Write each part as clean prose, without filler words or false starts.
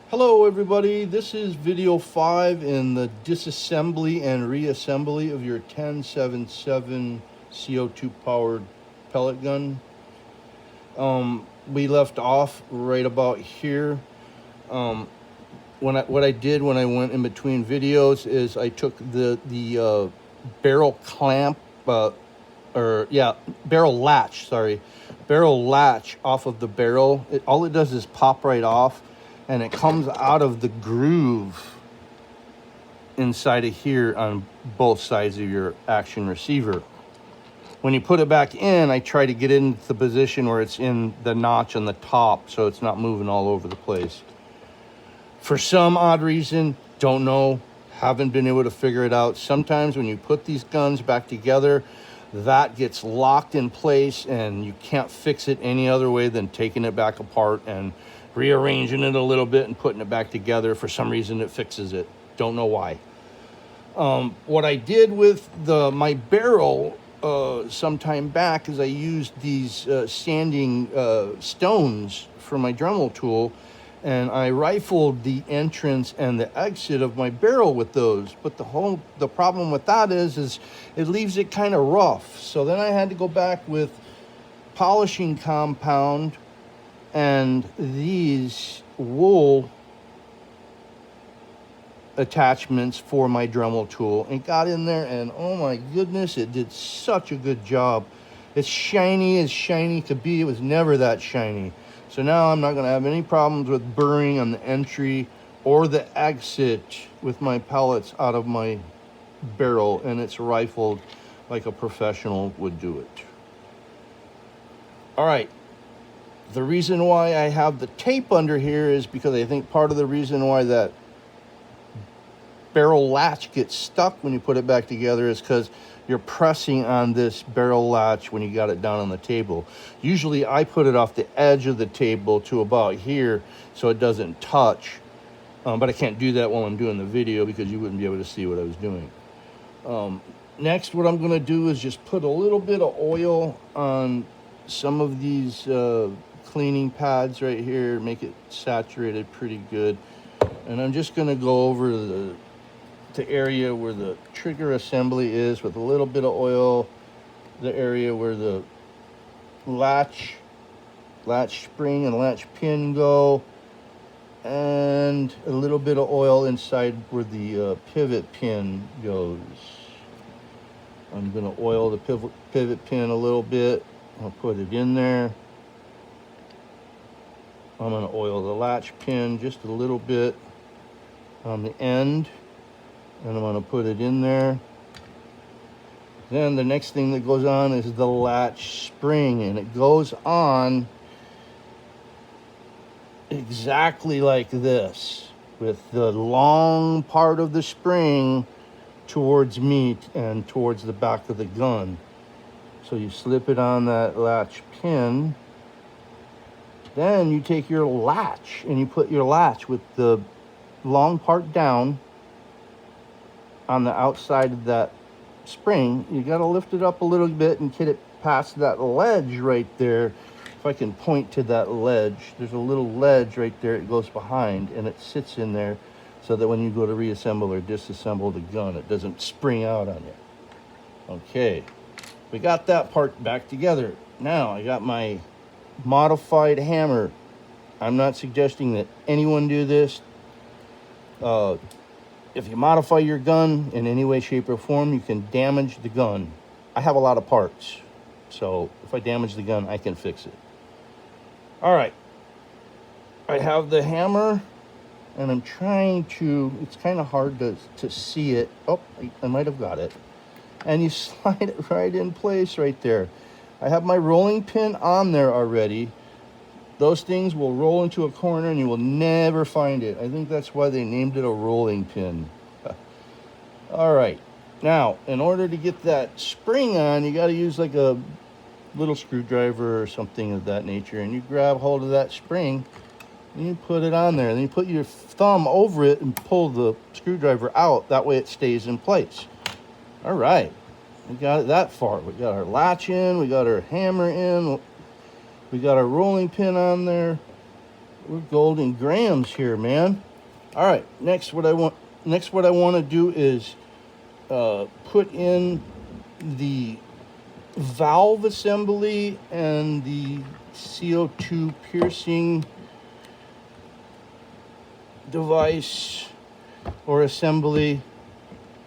Hello everybody, this is video 5 in the disassembly and reassembly of your 1077 CO2 powered pellet gun. We left off right about here. What I did when I went in between videos is I took the barrel clamp, barrel latch off of the barrel. All it does is pop right off, and it comes out of the groove inside of here on both sides of your action receiver. When you put it back in, I try to get into the position where it's in the notch on the top so it's not moving all over the place. For some odd reason, don't know, haven't been able to figure it out. Sometimes when you put these guns back together, that gets locked in place and you can't fix it any other way than taking it back apart and rearranging it a little bit and putting it back together. For some reason it fixes it. Don't know why. What I did with my barrel some time back is I used these sanding stones for my Dremel tool, and I rifled the entrance and the exit of my barrel with those. But the problem with that is it leaves it kind of rough. So then I had to go back with polishing compound and these wool attachments for my Dremel tool, and got in there, and oh my goodness, it did such a good job. It's shiny as shiny could be. It was never that shiny. So now I'm not going to have any problems with burring on the entry or the exit with my pellets out of my barrel, and it's rifled like a professional would do it. All right. The reason why I have the tape under here is because I think part of the reason why that barrel latch gets stuck when you put it back together is because you're pressing on this barrel latch when you got it down on the table. Usually I put it off the edge of the table to about here so it doesn't touch, but I can't do that while I'm doing the video because you wouldn't be able to see what I was doing. Next, what I'm going to do is just put a little bit of oil on some of these cleaning pads right here, make it saturated pretty good. And I'm just going to go over the area where the trigger assembly is with a little bit of oil, the area where the latch spring and latch pin go, and a little bit of oil inside where the pivot pin goes. I'm going to oil the pivot pin a little bit. I'll put it in there. I'm going to oil the latch pin just a little bit on the end, and I'm going to put it in there. Then the next thing that goes on is the latch spring, and it goes on exactly like this, with the long part of the spring towards me and towards the back of the gun. So you slip it on that latch pin. Then you take your latch and you put your latch with the long part down on the outside of that spring. You got to lift it up a little bit and get it past that ledge right there. If I can point to that ledge, there's a little ledge right there. It goes behind and it sits in there so that when you go to reassemble or disassemble the gun, it doesn't spring out on you. Okay, we got that part back together. Now I got my modified hammer. I'm not suggesting that anyone do this. If you modify your gun in any way, shape, or form, you can damage the gun. I have a lot of parts, so if I damage the gun, I can fix it. All right, I have the hammer, and I'm trying to, it's kind of hard to see it. Oh, I might have got it. And you slide it right in place right there. I have my rolling pin on there already. Those things will roll into a corner and you will never find it. I think that's why they named it a rolling pin. All right. Now, in order to get that spring on, you got to use like a little screwdriver or something of that nature. And you grab hold of that spring and you put it on there. And then you put your thumb over it and pull the screwdriver out. That way it stays in place. All right. We got it that far. We got our latch in. We got our hammer in. We got our rolling pin on there. We're golden grams here, man. All right, next what I want to do is put in the valve assembly and the CO2 piercing device or assembly,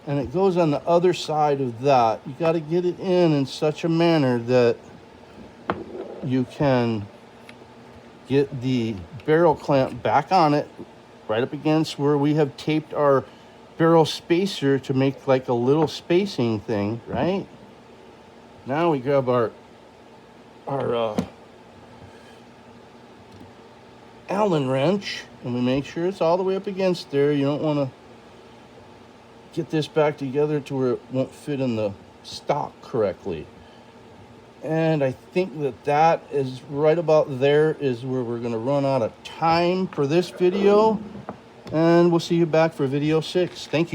and it goes on the other side of that. You got to get it in such a manner that you can get the barrel clamp back on it, right up against where we have taped our barrel spacer to make like a little spacing thing, right? Now we grab our Allen wrench and we make sure it's all the way up against there. You don't want to get this back together to where it won't fit in the stock correctly. And I think that is right about there is where we're going to run out of time for this video. And we'll see you back for video 6. Thank you.